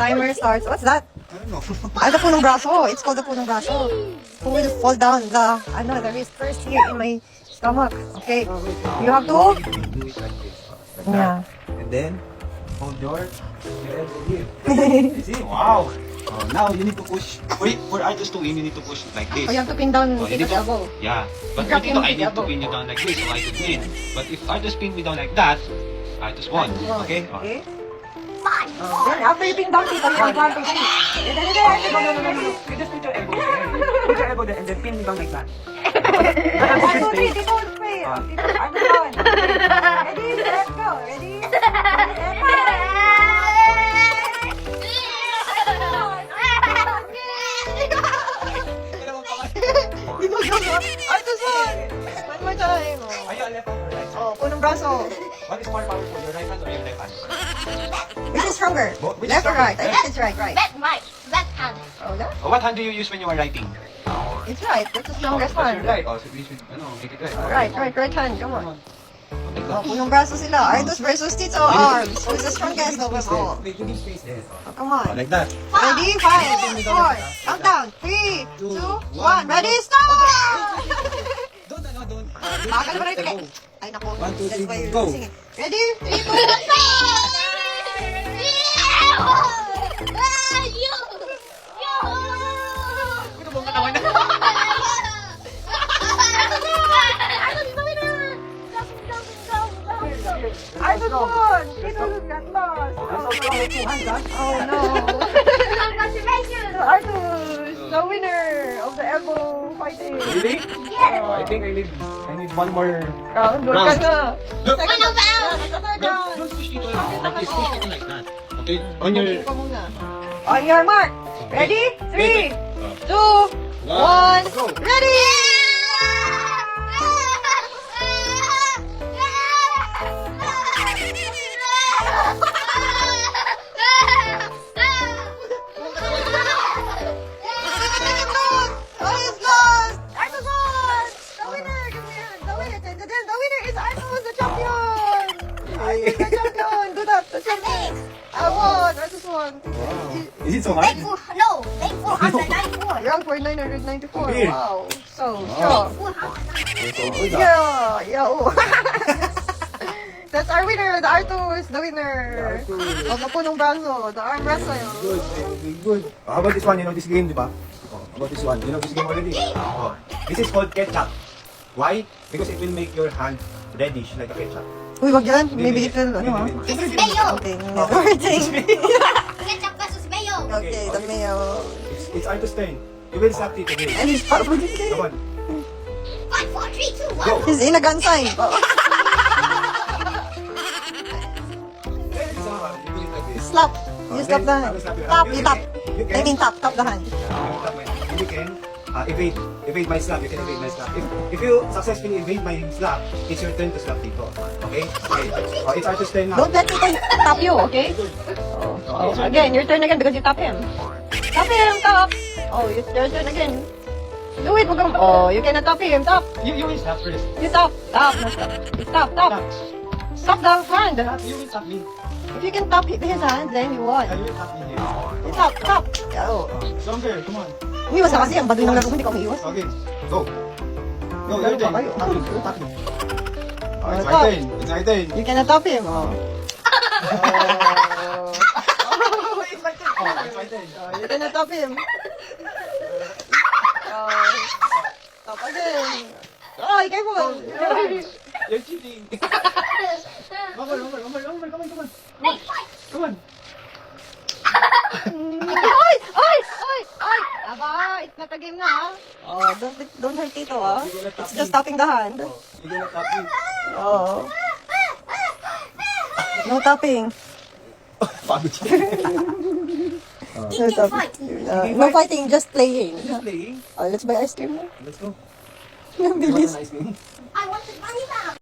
Timer starts. What's that? I don't know. The punong braso. It's called the punong braso. Who will fall down the wrist first here in my stomach. Okay. You have to? Do it like this. Like Yeah. that. And then, hold your elbow here. You see? Wow. Now you need to push. For artists to win, you need to push like this. Oh, you have to pin down Oh, you Tito's need to- elbow. Yeah. But Drop for Tito, him I with need to elbow. pin you down like this so I could win. But if artists pin me down like that, artists won. Okay? Okay. Then after you pin down Tito, you can climb to three. No. You just put your elbow there. Put your elbow there and then pin me down like that. 1, 2, 3, Tito, wait. Tito, I'm on. Ready, let's go. Ready? Arthur's one. One more time. Are you a left hand or right? Oh, punong braso. What is more powerful, your right hand or your left hand? Which is stronger? Which is Left or stronger? right? I think it's right. Left hand. Oh, that? What hand do you use when you are writing? It's right. That's the strongest That's one. your right. Oh, so we should, make it right. Right hand. Come on. Like Oh, that. punong braso sila. Arthur's versus Tito arms. Who's the strongest of us all? Wait, you need space there. Oh, come on. Like that. Ready? 5, 4. Countdown. 3, 2, 1. Ready? Start! Don't. Baka naman rin. Ay, naku. 1, 2, That's why 3, you're go. losing it. Ready? 3, 2, 1. Arthur's won. Tito got lost. Oh, no. Arthur's the winner of the elbow fighting. Really? I think I need one more. Round. Doon ka na. Second Ano ba? third round. Don't push Tito. Okay, push Tito like that. Okay, on your... Ka muna. On your mark. Ready? 3, 2, 1. Go. Ready? Oh, he's lost. Arthur's won. The winner. Give me the winner. The winner is Arthur, the champion. Arthur, the champion. Do that. The champion. I won. Arthur's won. Is it so hard? No, 494. Round for 994. Beer. Wow. So strong. 494. Yeah. Oh. That's our winner. The Arthur is the winner. Of the punong braso. The arm wrestle. Good. How about this one? You know this game, di ba? How about this one? You know this game already? This is called ketchup. Why? Because it will make your hand reddish like a ketchup. Uy, wag yan. Maybe it will, ano ha? This is mayo. Okay, never think. Ketchup versus mayo. Okay, the mayo. It's Arthur's turn. You will stop Tito. Okay? And he's probably Come on. 5, 4, 3, 2, 1. Go. He's in a gun sign. Slap. You slap the hand. Tap, you tap. I mean tap the hand. You can evade my slap. You can evade my slap. If you successfully evade my slap, it's your turn to slap Tito. Okay? Oh, it's Arthur's turn now. Don't let people tap you, okay? Oh, again, your turn again because you tap him. Tap him, tap. Oh, your turn again. Do it, wag oh, you cannot tap him, tap. You will slap first. You tap, tap, no, stop. Tap. Stop the hand. You will slap me. If you can tap his hand, then you won. You will slap me here. You tap. Oh. Stronger. Come on. Umiwas ka kasi, ang baduy ng laro, hindi ka umiwas. Okay. Go. Go, Laro your pa turn. kayo. You tap him. Oh, it's Tap. my turn. It's my turn. You cannot tap him. Oh. It's my turn. Oh, it's my turn. You cannot tap him. Tap again. Oh, careful. You're cheating. Come on. Come on. Ay! Aba, it's not a game na, ha? Oh, don't hurt Tito, ha? It's just tapping the hand. You're gonna tap me. Oh. No tapping. Pagod siya. No tapping. No fighting, just playing. Just playing. Oh, let's buy ice cream now. Let's go. Bilis. Nice game. I want to money back.